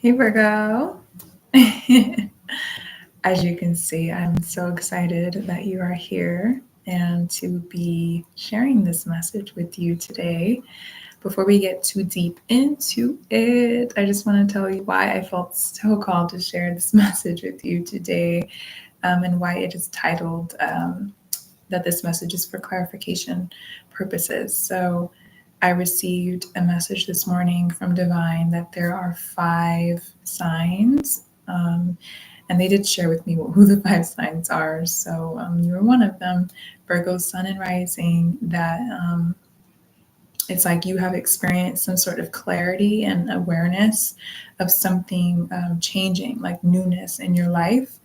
Hey Virgo. As you can see, I'm so excited that you are here and to be sharing this message with you today. Before we get too deep into it, I just want to tell you why I felt so called to share this message with you today, and why it is titled that this message is for clarification purposes. So, I received a message this morning from Divine that there are 5 signs. And they did share with me who the 5 signs are. So you were one of them, Virgo, Sun, and Rising, that it's like you have experienced some sort of clarity and awareness of something changing, like newness in your life.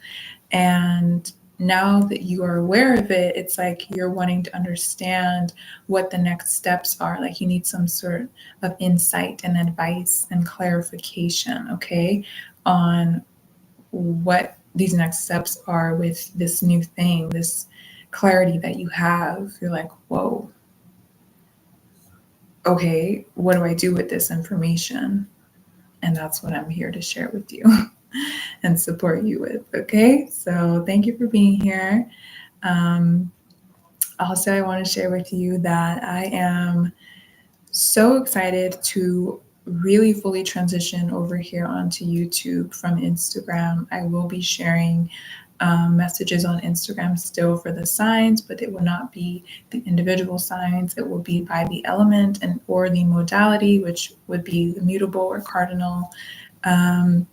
And now that you are aware of it, it's like you're wanting to understand what the next steps are. Like you need some sort of insight and advice and clarification, okay, on what these next steps are with this new thing, this clarity that you have. You're like, whoa, okay, what do I do with this information? And that's what I'm here to share with you and support you with. Okay, so thank you for being here. Um, Also, I want to share with you that I am so excited to really fully transition over here onto YouTube from Instagram. I will be sharing messages on Instagram still for the signs, but it will not be the individual signs. It will be by the element and or the modality, which would be the mutable or cardinal um,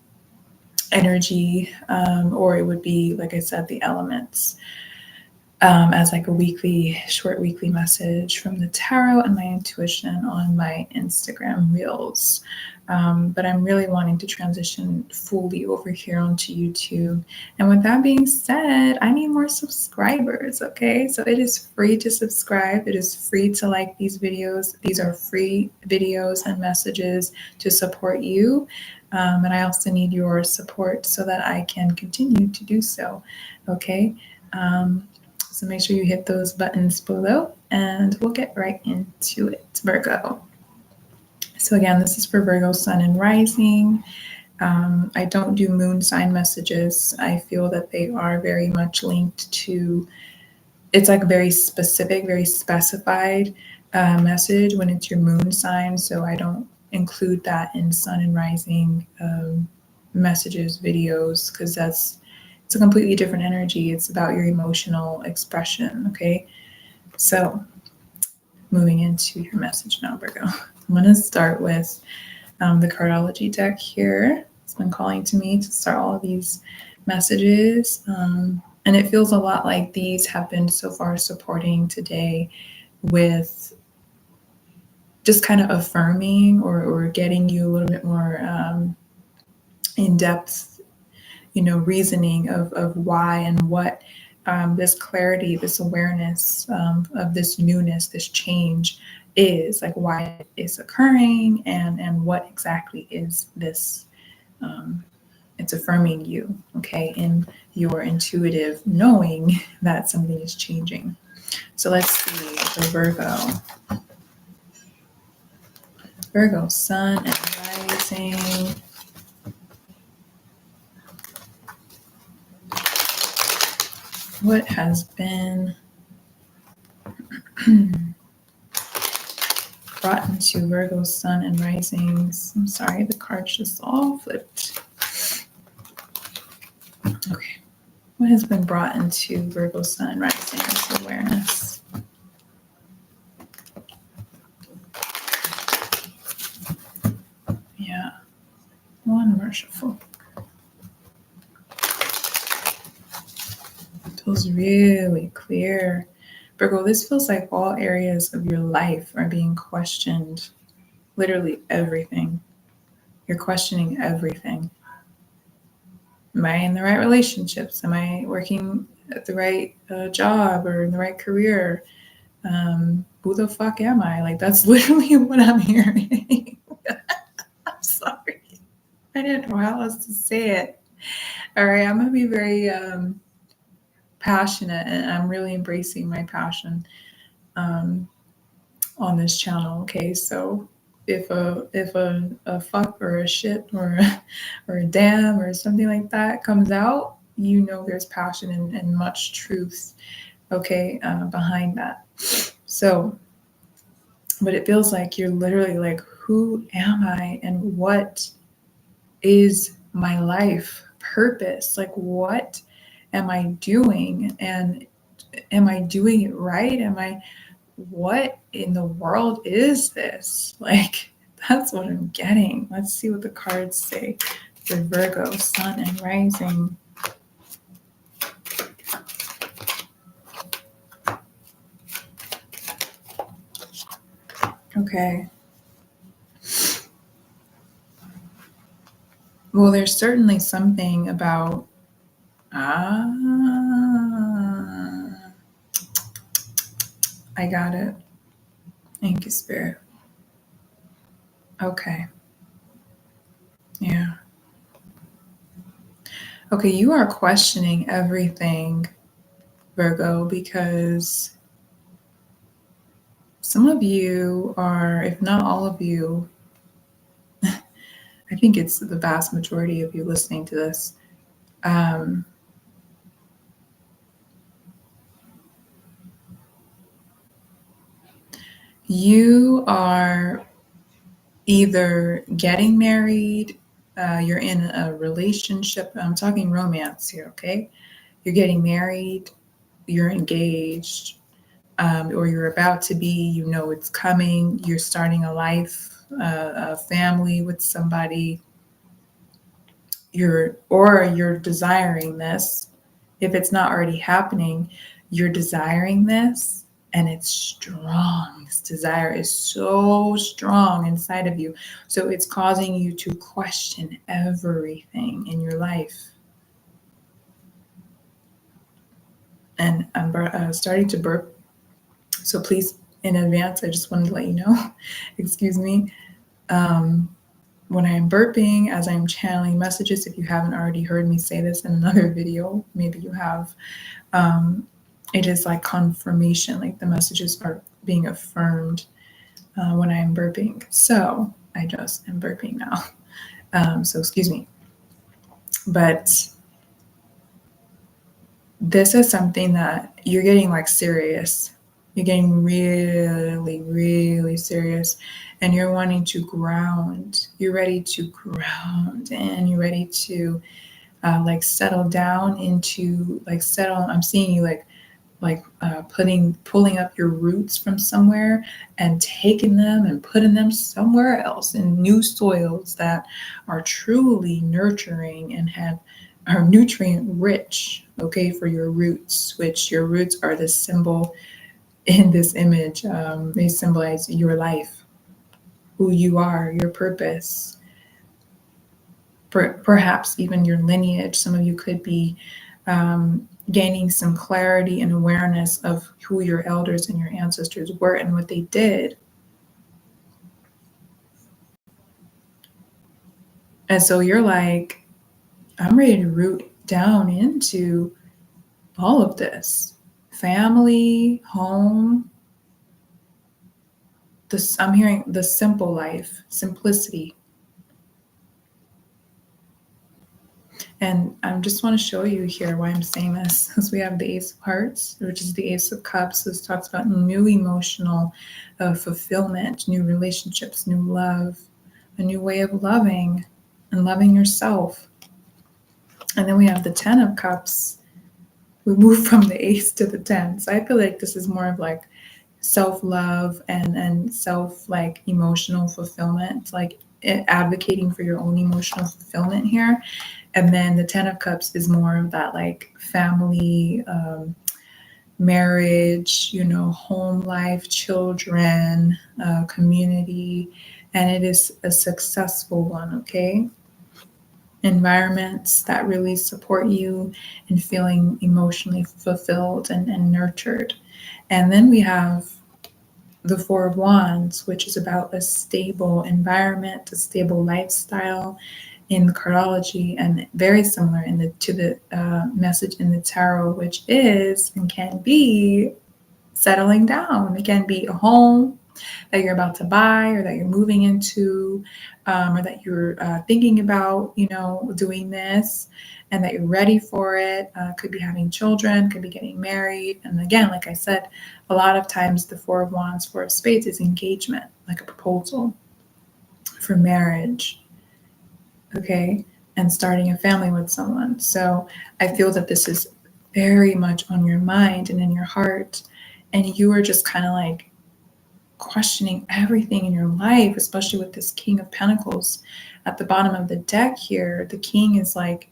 energy, or it would be, like I said, the elements. As like a short weekly message from the tarot and my intuition on my Instagram reels. But I'm really wanting to transition fully over here onto YouTube. And with that being said, I need more subscribers, okay? So it is free to subscribe. It is free to like these videos. These are free videos and messages to support you. And I also need your support so that I can continue to do so, okay? So make sure you hit those buttons below and we'll get right into it, Virgo. So again, this is for Virgo, Sun, and Rising. I don't do moon sign messages. I feel that they are very much linked to, it's like very specific, very specified message when it's your moon sign. So I don't include that in Sun and Rising messages, videos, because it's a completely different energy. It's about your emotional expression, okay? So, moving into your message now, Virgo. I'm going to start with the cardology deck here. It's been calling to me to start all of these messages. And it feels a lot like these have been so far supporting today with just kind of affirming or getting you a little bit more in depth, reasoning of why and what this clarity, this awareness of this newness, this change is, like why it is occurring and what exactly is this. It's affirming you, okay, in your intuitive knowing that something is changing. So let's see the Virgo, Sun and Rising. What has been brought into Virgo, Sun, and Risings? I'm sorry, the cards just all flipped. Okay. What has been brought into Virgo, Sun, and Risings awareness? Yeah. One merciful. It feels really clear. Virgo, this feels like all areas of your life are being questioned. Literally everything. You're questioning everything. Am I in the right relationships? Am I working at the right job or in the right career? Who the fuck am I? Like, that's literally what I'm hearing. I'm sorry. I didn't know how else to say it. All right, I'm going to be very passionate, and I'm really embracing my passion on this channel. Okay, so if a fuck or a shit or or a damn or something like that comes out, you know there's passion and much truth, okay, behind that. So, but it feels like you're literally like, who am I and what is my life purpose? Like, what am I doing? And am I doing it right? What in the world is this? Like, that's what I'm getting. Let's see what the cards say for Virgo, Sun and Rising. Okay. Well, there's certainly something about I got it. Thank you, Spirit. Okay. Yeah. Okay, you are questioning everything, Virgo, because some of you are, if not all of you, I think it's the vast majority of you listening to this. You are either getting married, you're in a relationship. I'm talking romance here, okay? You're getting married, you're engaged, or you're about to be, you know it's coming, you're starting a life, a family with somebody, you're desiring this. If it's not already happening, you're desiring this, and it's strong. This desire is so strong inside of you. So it's causing you to question everything in your life. And I'm starting to burp. So please, in advance, I just wanted to let you know, excuse me. When I'm burping, as I'm channeling messages, if you haven't already heard me say this in another video, maybe you have, it is like confirmation, like the messages are being affirmed when I'm burping. So I just am burping now. So excuse me. But this is something that you're getting like serious. You're getting really, really serious, and you're wanting to ground. You're ready to ground, and you're ready to like settle down into like settle. I'm seeing you pulling up your roots from somewhere and taking them and putting them somewhere else in new soils that are truly nurturing and are nutrient rich, okay, for your roots, which your roots are the symbol in this image. They symbolize your life, who you are, your purpose, perhaps even your lineage. Some of you could be gaining some clarity and awareness of who your elders and your ancestors were and what they did. And so you're like, I'm ready to root down into all of this. Family, home. I'm hearing the simple life, simplicity. And I just want to show you here why I'm saying this, because we have the Ace of Hearts, which is the Ace of Cups. This talks about new emotional fulfillment, new relationships, new love, a new way of loving and loving yourself. And then we have the 10 of Cups. We move from the Ace to the 10. So I feel like this is more of like self-love and self like emotional fulfillment, like advocating for your own emotional fulfillment here. And then the 10 of Cups is more of that like family, marriage, home life, children, community, and it is a successful one, okay? Environments that really support you in feeling emotionally fulfilled and nurtured. And then we have the Four of Wands, which is about a stable environment, a stable lifestyle in the cardology, and very similar to the message in the tarot, which is and can be settling down. It can be a home, that you're about to buy or that you're moving into, or that you're thinking about, doing this, and that you're ready for it. Could be having children, could be getting married. And again, like I said, a lot of times the Four of Wands, Four of Spades is engagement, like a proposal for marriage, okay, and starting a family with someone. So I feel that this is very much on your mind and in your heart, and you are just kind of like questioning everything in your life, especially with this King of Pentacles at the bottom of the deck here. The king is like,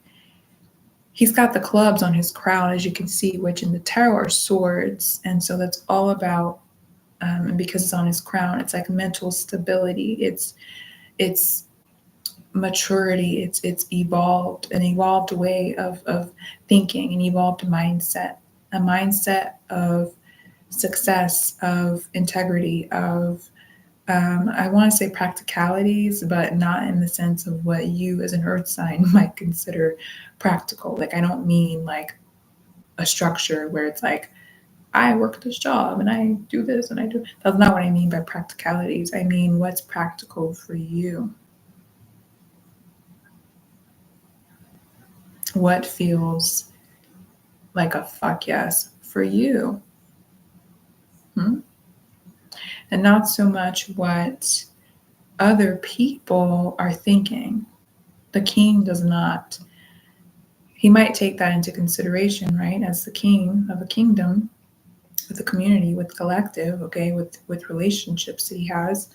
he's got the clubs on his crown, as you can see, which in the tarot are swords. And so that's all about, and because it's on his crown, it's like mental stability. It's maturity. It's an evolved way of thinking, an evolved mindset, a mindset of success, of integrity, of I want to say practicalities, but not in the sense of what you as an earth sign might consider practical. Like, I don't mean like a structure where it's like, I work this job and I do this and I do. That's not what I mean by practicalities. I mean what's practical for you. What feels like a fuck yes for you. And not so much what other people are thinking. The king does not. He might take that into consideration, right? As the king of a kingdom, with a community, with collective, okay, with relationships that he has.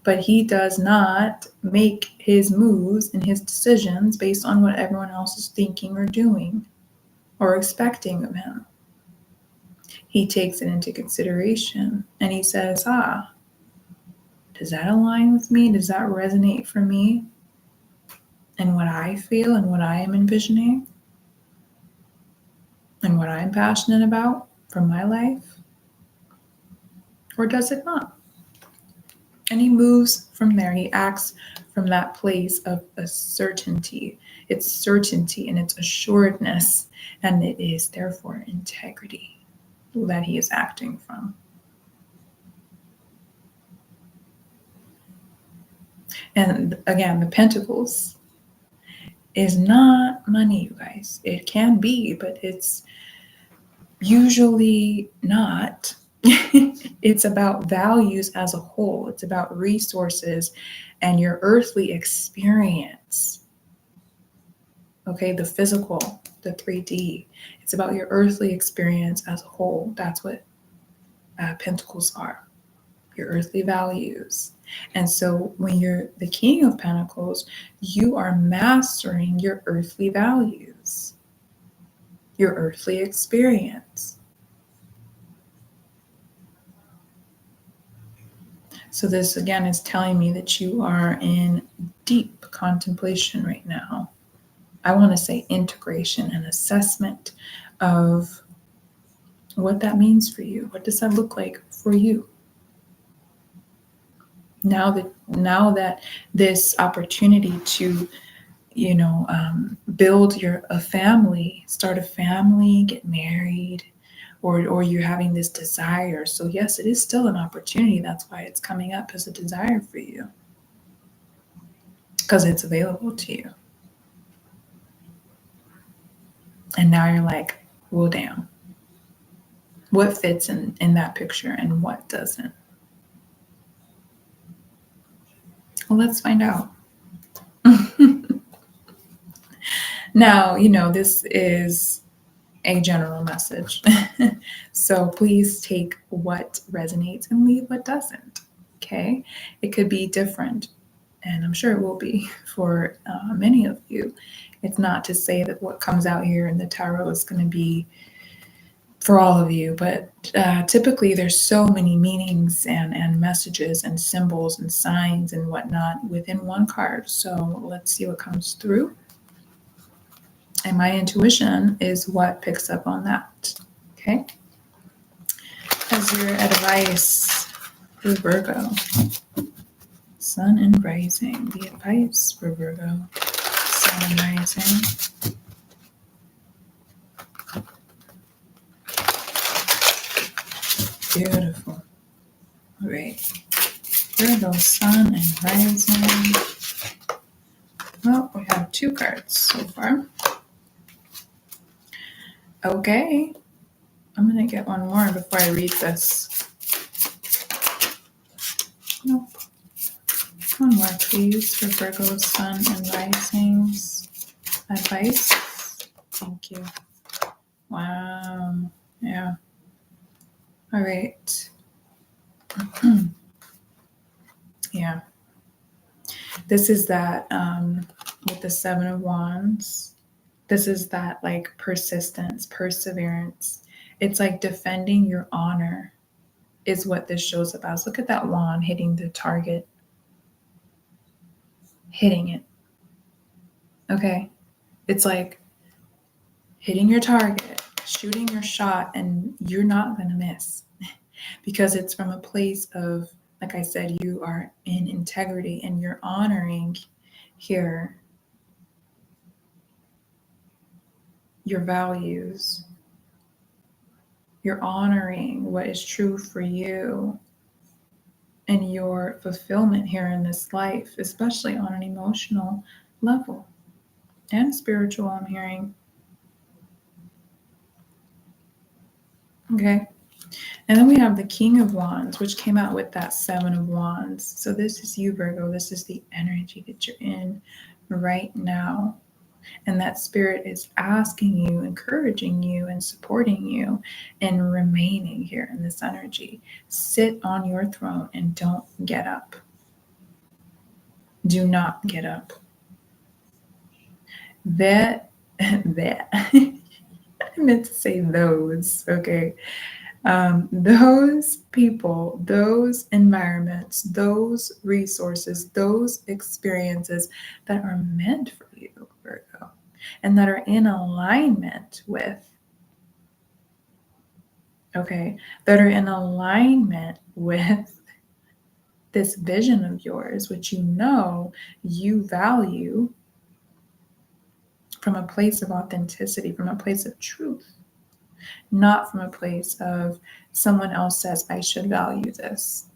But he does not make his moves and his decisions based on what everyone else is thinking or doing or expecting of him. He takes it into consideration and he says, does that align with me? Does that resonate for me? And what I feel and what I am envisioning and what I'm passionate about for my life? Or does it not? And he moves from there. He acts from that place of a certainty. It's certainty and it's assuredness. And it is therefore integrity that he is acting from. And again, the Pentacles is not money, you guys. It can be, but it's usually not. It's about values as a whole. It's about resources and your earthly experience. Okay, the physical, the 3D. It's about your earthly experience as a whole. That's what Pentacles are, your earthly values. And so when you're the King of Pentacles, you are mastering your earthly values, your earthly experience. So this again is telling me that you are in deep contemplation right now. I want to say integration and assessment of what that means for you. What does that look like for you? Now that this opportunity to, build a family, start a family, get married, or you're having this desire. So yes, it is still an opportunity. That's why it's coming up as a desire for you, because it's available to you. And now you're like, well, damn, what fits in that picture and what doesn't? Well, let's find out. Now, this is a general message. So please take what resonates and leave what doesn't. Okay? It could be different, and I'm sure it will be for many of you. It's not to say that what comes out here in the tarot is going to be for all of you, but typically there's so many meanings and messages and symbols and signs and whatnot within one card. So let's see what comes through. And my intuition is what picks up on that. Okay? As your advice for Virgo, Sun and Rising. The advice for Virgo, Sun and Rising. Beautiful. All right. Virgo, Sun, and Rising. Well, we have 2 cards so far. Okay. I'm going to get one more before I read this. Nope. One more, please, for Virgo, Sun, and Rising's advice. Thank you. Wow. Yeah. All right. Yeah. This is that with the 7 of Wands. This is that like persistence, perseverance. It's like defending your honor is what this shows about. So look at that wand hitting the target. Hitting it. Okay. It's like hitting your target, shooting your shot, and you're not going to miss because it's from a place of, like I said, you are in integrity and you're honoring here your values. You're honoring what is true for you and your fulfillment here in this life, especially on an emotional level and spiritual, I'm hearing. Okay. And then we have the King of Wands, which came out with that 7 of Wands. So this is you, Virgo. This is the energy that you're in right now. And that spirit is asking you, encouraging you, and supporting you in remaining here in this energy. Sit on your throne and don't get up. Do not get up. I meant to say those, okay? Those people, those environments, those resources, those experiences that are meant for you, Virgo, and that are in alignment with, okay, that are in alignment with this vision of yours, which you know you value from a place of authenticity, from a place of truth, not from a place of someone else says, I should value this.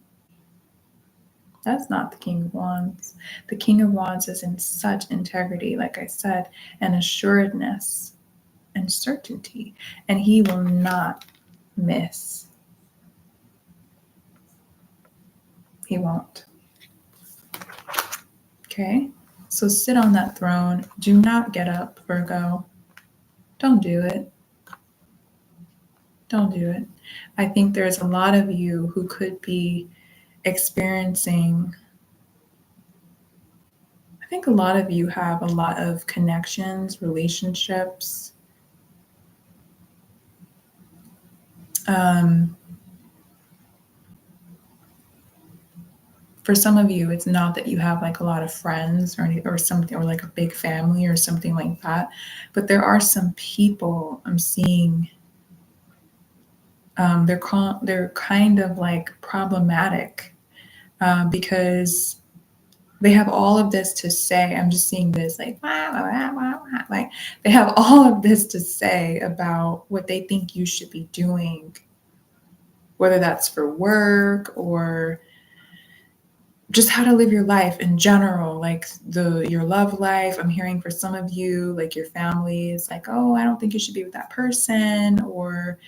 That's not the King of Wands. The King of Wands is in such integrity, like I said, and assuredness and certainty, and he will not miss. He won't. Okay? So sit on that throne. Do not get up, Virgo. Don't do it. Don't do it. I think there's a lot of you who could be experiencing, I think a lot of you have a lot of connections, relationships. For some of you, it's not that you have like a lot of friends or something, or like a big family or something like that, but there are some people I'm seeing. They're kind of like problematic because they have all of this to say. I'm just seeing this like, like they have all of this to say about what they think you should be doing, whether that's for work or just how to live your life in general, like your love life. I'm hearing for some of you, like your family is like, oh, I don't think you should be with that person, or,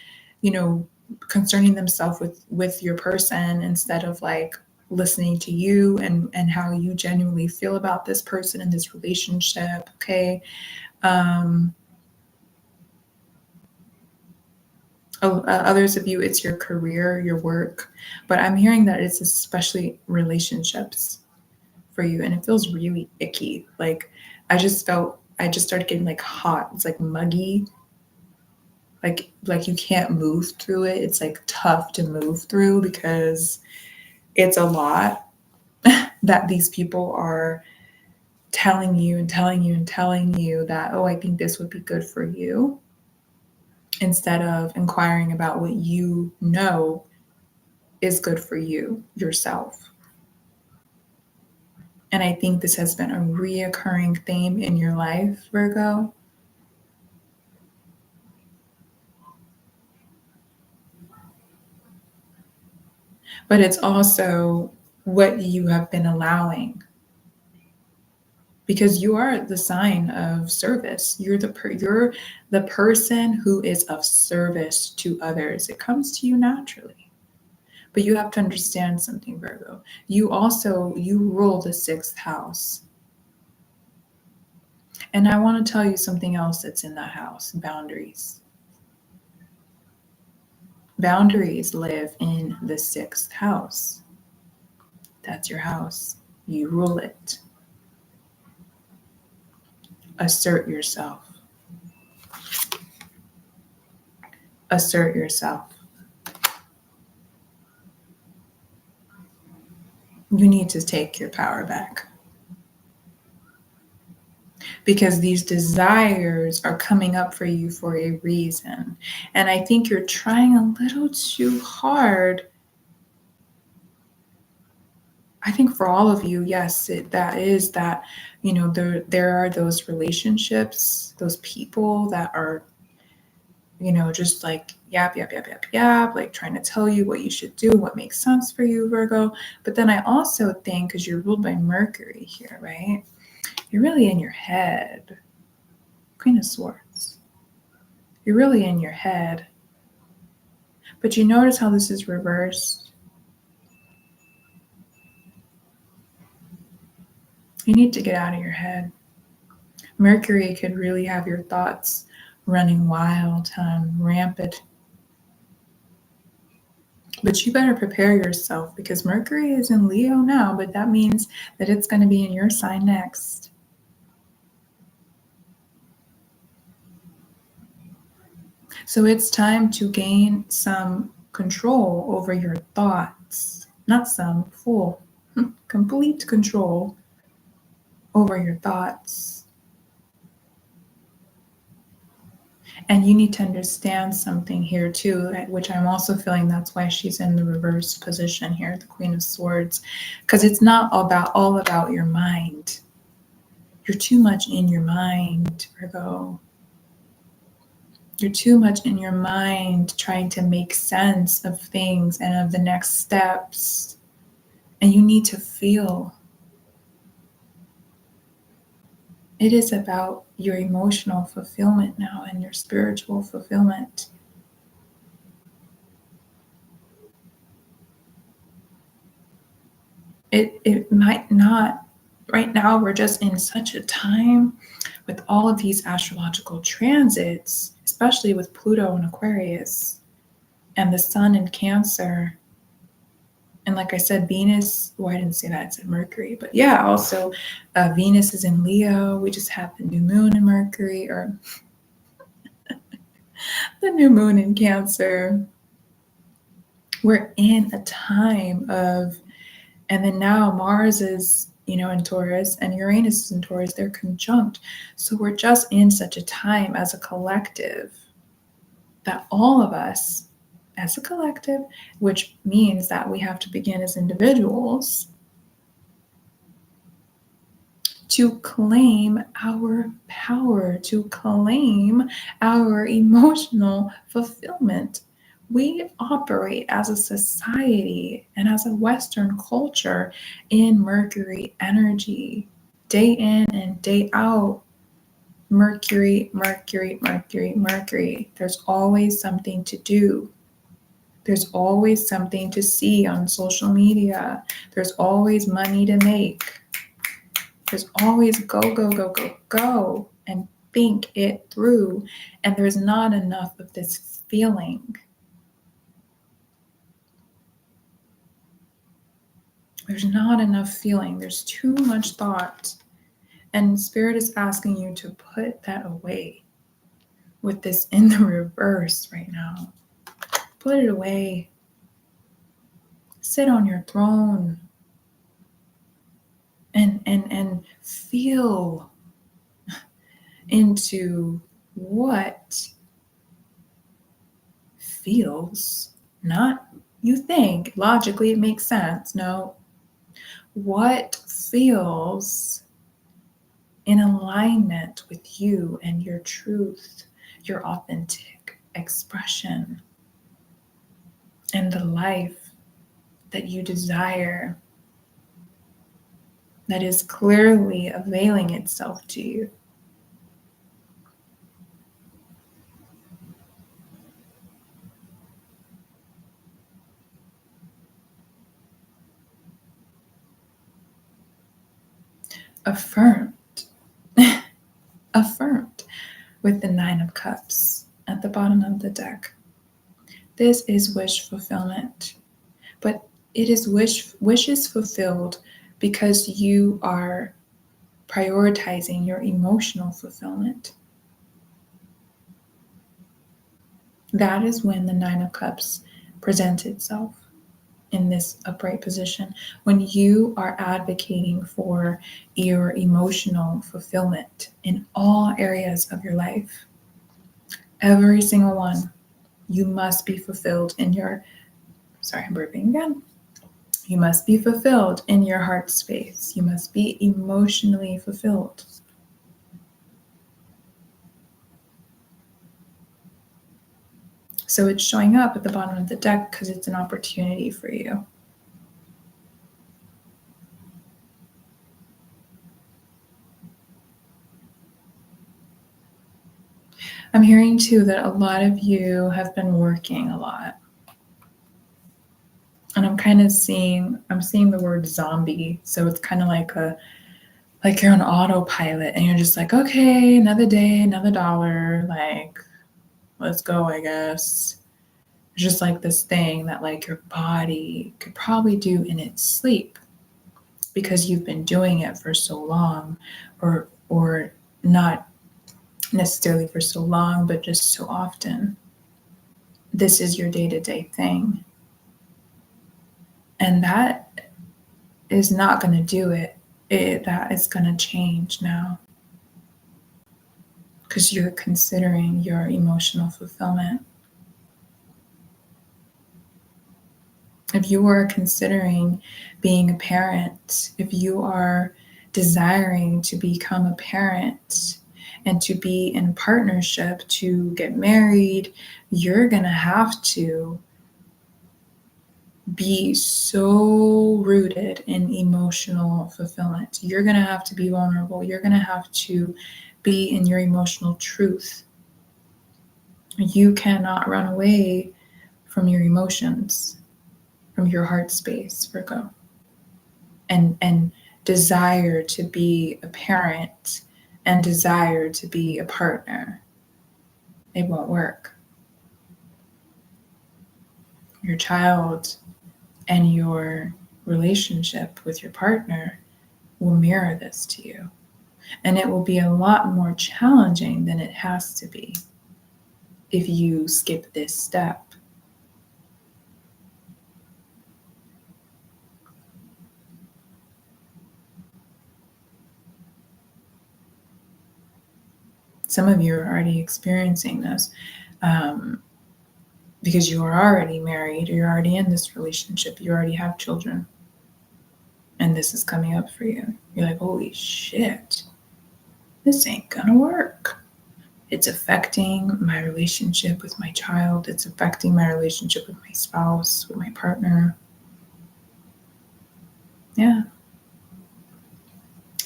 concerning themselves with your person instead of like listening to you and how you genuinely feel about this person in this relationship. Okay. Others of you, it's your career, your work, but I'm hearing that it's especially relationships for you, and it feels really icky. Like I just started getting like hot. It's like muggy, like you can't move through it. It's like tough to move through because it's a lot that these people are telling you and telling you and telling you that, oh, I think this would be good for you, instead of inquiring about what you know is good for you yourself. And I think this has been a reoccurring theme in your life, Virgo. But it's also what you have been allowing. Because you are the sign of service. You're the person who is of service to others. It comes to you naturally. But you have to understand something, Virgo. You rule the 6th house. And I want to tell you something else that's in that house, boundaries. Boundaries live in the 6th house. That's your house. You rule it. Assert yourself. Assert yourself. You need to take your power back. Because these desires are coming up for you for a reason. And I think you're trying a little too hard. I think for all of you, yes, there are those relationships, those people that are, just like yap, like trying to tell you what you should do, what makes sense for you, Virgo. But then I also think, because you're ruled by Mercury here, right? You're really in your head. Queen of Swords. You're really in your head. But you notice how this is reversed? You need to get out of your head. Mercury could really have your thoughts running wild, rampant. But you better prepare yourself, because Mercury is in Leo now, but that means that it's going to be in your sign next. So it's time to gain some control over your thoughts. Not some, full, complete control over your thoughts. And you need to understand something here too, which I'm also feeling that's why she's in the reverse position here, the Queen of Swords, because it's not all about your mind. You're too much in your mind, Virgo. You're too much in your mind trying to make sense of things and of the next steps. And you need to feel. It is about your emotional fulfillment now and your spiritual fulfillment. It might not. Right now, we're just in such a time with all of these astrological transits, especially with Pluto in Aquarius and the Sun in Cancer. And like I said, Venus, I didn't say that, I said Mercury. But yeah, also Venus is in Leo. We just had the new moon in Mercury, or the new moon in Cancer. We're in a time of, and then now Mars is, in Taurus, and Uranus is in Taurus. They're conjunct. So we're just in such a time as a collective that all of us, as a collective, which means that we have to begin as individuals to claim our power, to claim our emotional fulfillment. We operate as a society and as a Western culture in Mercury energy, day in and day out. Mercury, Mercury, Mercury, Mercury. There's always something to do. There's always something to see on social media. There's always money to make. There's always go, and think it through. And there's not enough of this feeling. There's not enough feeling. There's too much thought. And Spirit is asking you to put that away with this in the reverse right now. Put it away. Sit on your throne and feel into what feels, not you think logically it makes sense. No, what feels in alignment with you and your truth, your authentic expression, and the life that you desire. that is clearly availing itself to you. Affirmed. Affirmed with the Nine of Cups at the bottom of the deck. This is wish fulfillment, but it is wishes fulfilled because you are prioritizing your emotional fulfillment. That is when the Nine of Cups presents itself in this upright position, when you are advocating for your emotional fulfillment in all areas of your life. Every single one. You must be fulfilled in your, sorry, I'm burping again. You must be fulfilled in your heart space. You must be emotionally fulfilled. So it's showing up at the bottom of the deck because it's an opportunity for you. I'm hearing too that a lot of you have been working a lot. And I'm seeing the word zombie. So it's kind of like you're on autopilot and you're just like, okay, another day, another dollar, like, let's go, I guess. It's just like this thing that like your body could probably do in its sleep because you've been doing it for so long, or not necessarily for so long, but just so often. This is your day-to-day thing. And that is not going to do it. That is going to change now because you're considering your emotional fulfillment. If you are considering being a parent, if you are desiring to become a parent and to be in partnership, to get married, you're going to have to be so rooted in emotional fulfillment. You're going to have to be vulnerable. You're going to have to be in your emotional truth. You cannot run away from your emotions, from your heart space, Virgo, and desire to be a parent and desire to be a partner. It won't work. Your child and your relationship with your partner will mirror this to you. And it will be a lot more challenging than it has to be if you skip this step. Some of you are already experiencing this because you are already married, you're already in this relationship, you already have children, and this is coming up for you. You're like, holy shit, this ain't gonna work. It's affecting my relationship with my child. It's affecting my relationship with my spouse, with my partner. Yeah,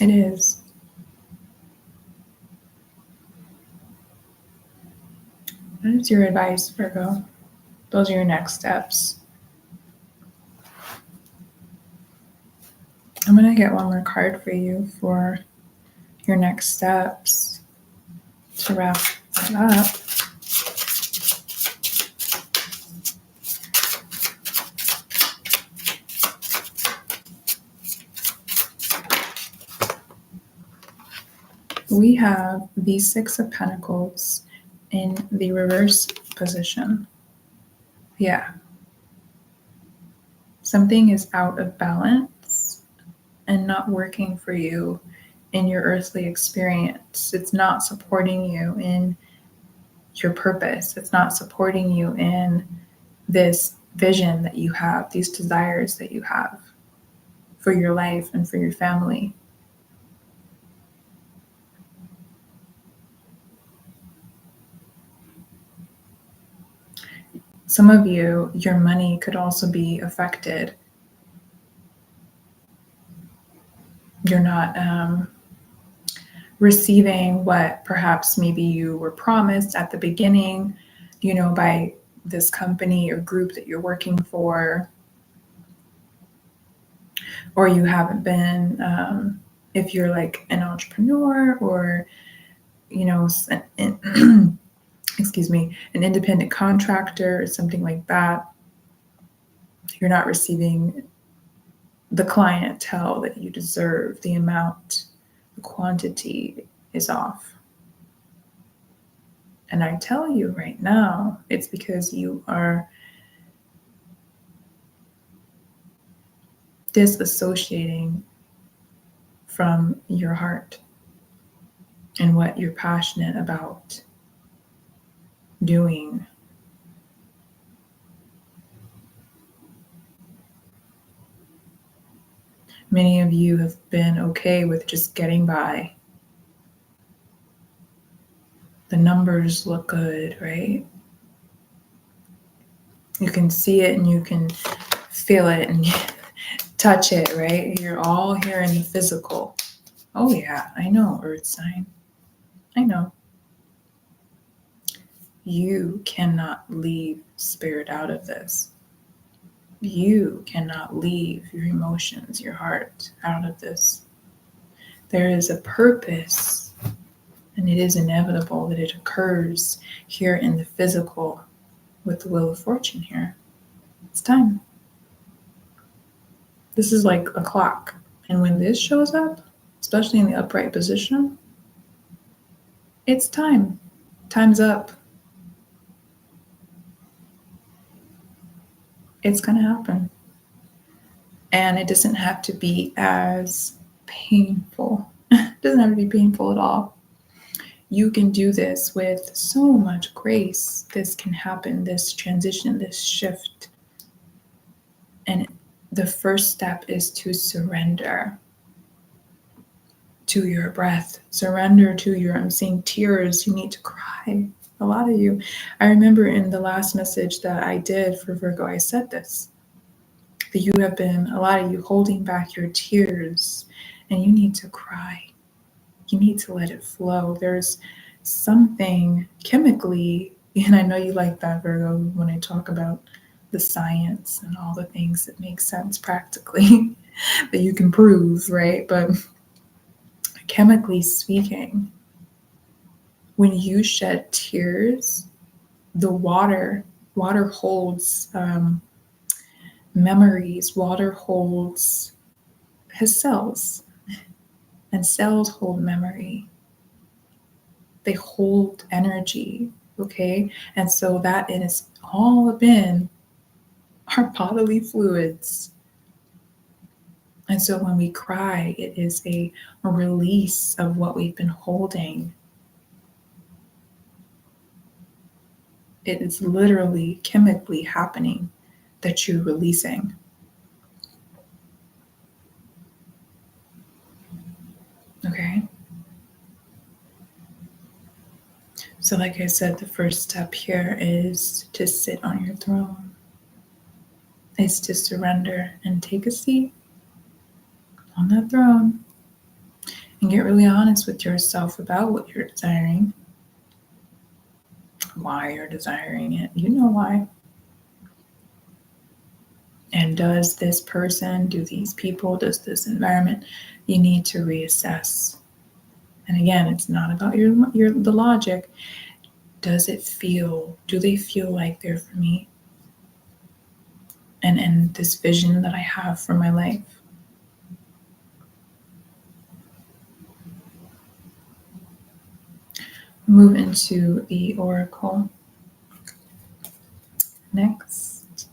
it is. What is your advice, Virgo? Those are your next steps. I'm going to get one more card for you for your next steps to wrap it up. We have the Six of Pentacles in the reverse position. Yeah. Something is out of balance and not working for you in your earthly experience. It's not supporting you in your purpose. It's not supporting you in this vision that you have, these desires that you have for your life and for your family. Some of you, your money could also be affected. You're not receiving what perhaps maybe you were promised at the beginning, by this company or group that you're working for, or you haven't been, if you're like an entrepreneur or, excuse me, an independent contractor or something like that, you're not receiving the clientele that you deserve. The amount, the quantity is off. And I tell you right now, it's because you are disassociating from your heart and what you're passionate about doing. Many of you have been okay with just getting by. The numbers look good, right? You can see it and you can feel it and touch it, right? You're all here in the physical. Oh yeah, I know, Earth sign. I know. You cannot leave spirit out of this. You cannot leave your emotions, your heart out of this. There is a purpose, and it is inevitable that it occurs here in the physical with the Wheel of Fortune here. It's time. This is like a clock. And when this shows up, especially in the upright position, it's time. Time's up. It's going to happen. And it doesn't have to be as painful. It doesn't have to be painful at all. You can do this with so much grace. This can happen, this transition, this shift. And the first step is to surrender to your breath. Surrender to your, I'm seeing tears. You need to cry. A lot of you. I remember in the last message that I did for Virgo, I said this. That you have been, a lot of you, holding back your tears, and you need to cry. You need to let it flow. There's something chemically, and I know you like that, Virgo, when I talk about the science and all the things that make sense practically that you can prove, right? But chemically speaking, when you shed tears, the water holds memories. Water holds his cells, and cells hold memory. They hold energy, okay? And so that is all been our bodily fluids. And so when we cry, it is a release of what we've been holding. It is literally chemically happening that you're releasing. Okay? So like I said, the first step here is to sit on your throne. Is to surrender and take a seat on that throne and get really honest with yourself about what you're desiring, why you're desiring it. You know why. And does this person, do these people, does this environment, you need to reassess. And again, it's not about the logic. Do they feel like they're for me? And this vision that I have for my life. Move into the oracle. Next.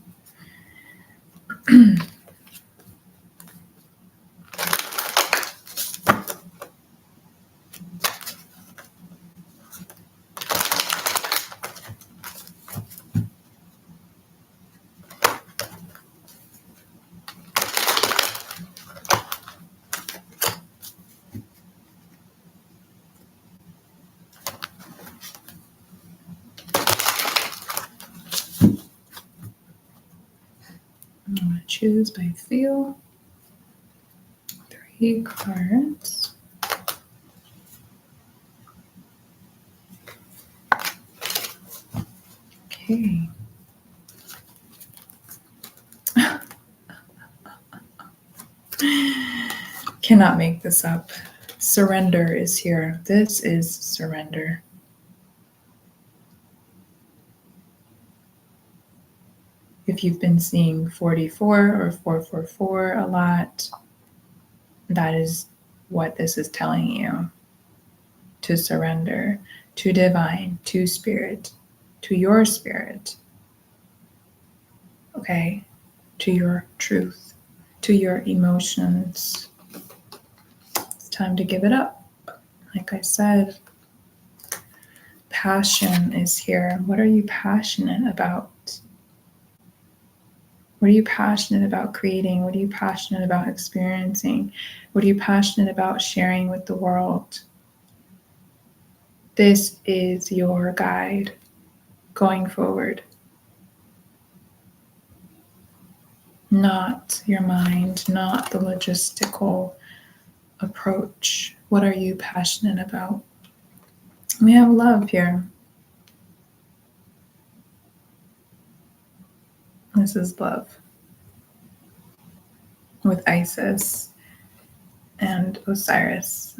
I'm going to choose by feel. 3 cards. Okay. Cannot make this up. Surrender is here. This is surrender. If you've been seeing 44 or 444 a lot, that is what this is telling you. To surrender to divine, to spirit, to your spirit. Okay? To your truth, to your emotions. It's time to give it up. Like I said, passion is here. What are you passionate about? What are you passionate about creating? What are you passionate about experiencing? What are you passionate about sharing with the world? This is your guide going forward. Not your mind, not the logistical approach. What are you passionate about? We have love here. This is love with Isis and Osiris,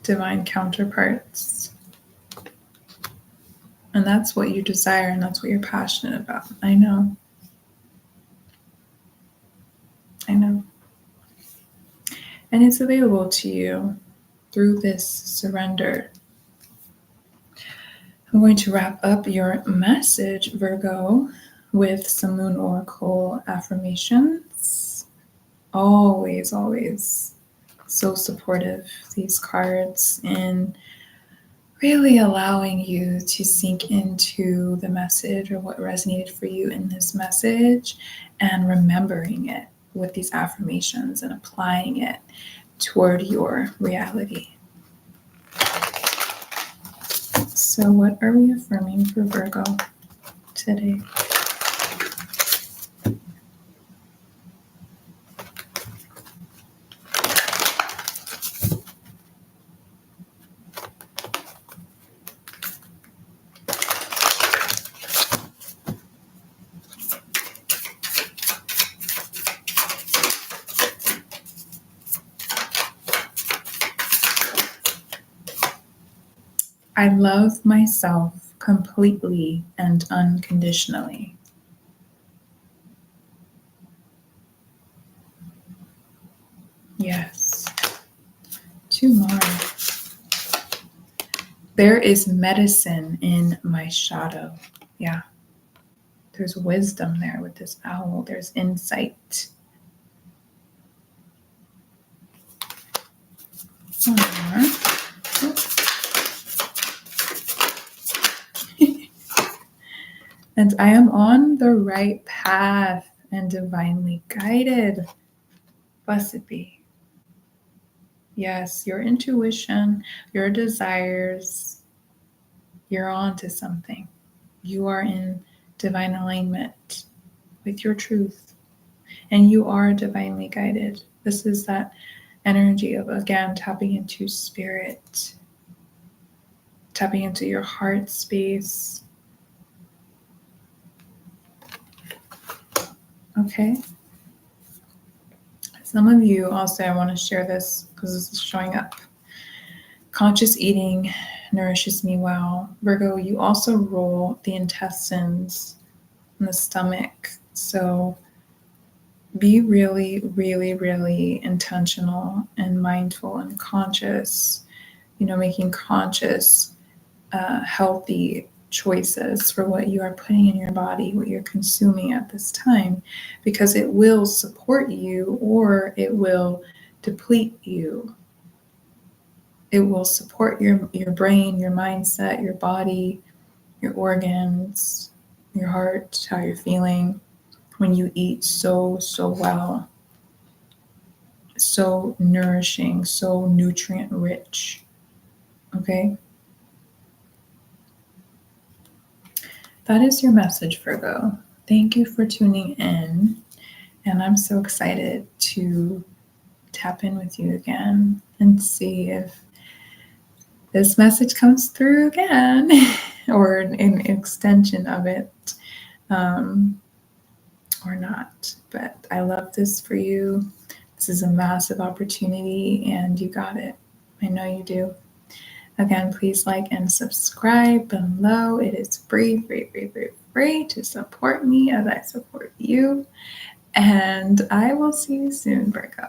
divine counterparts. And that's what you desire, and that's what you're passionate about. I know. And it's available to you through this surrender. I'm going to wrap up your message, Virgo, with some Moon Oracle affirmations. Always, always so supportive, these cards, in really allowing you to sink into the message or what resonated for you in this message and remembering it with these affirmations and applying it toward your reality. So what are we affirming for Virgo today? I love myself completely and unconditionally. Yes. 2 more. There is medicine in my shadow. Yeah. There's wisdom there with this owl. There's insight. 1 more. And I am on the right path and divinely guided. Blessed be. Yes, your intuition, your desires, you're on to something. You are in divine alignment with your truth, and you are divinely guided. This is that energy of, again, tapping into spirit, tapping into your heart space. Okay. Some of you also, I want to share this because this is showing up. Conscious eating nourishes me well. Virgo, you also rule the intestines and the stomach. So be really, really, really intentional and mindful and conscious, making conscious, healthy choices for what you are putting in your body, what you're consuming at this time, because it will support you or it will deplete you. It will support your brain, your mindset, your body, your organs, your heart, how you're feeling when you eat so well, so nourishing, so nutrient rich. Okay? That is your message, Virgo. Thank you for tuning in. And I'm so excited to tap in with you again and see if this message comes through again or an extension of it or not. But I love this for you. This is a massive opportunity and you got it. I know you do. Again, please like and subscribe below. It is free to support me as I support you. And I will see you soon, Virgo.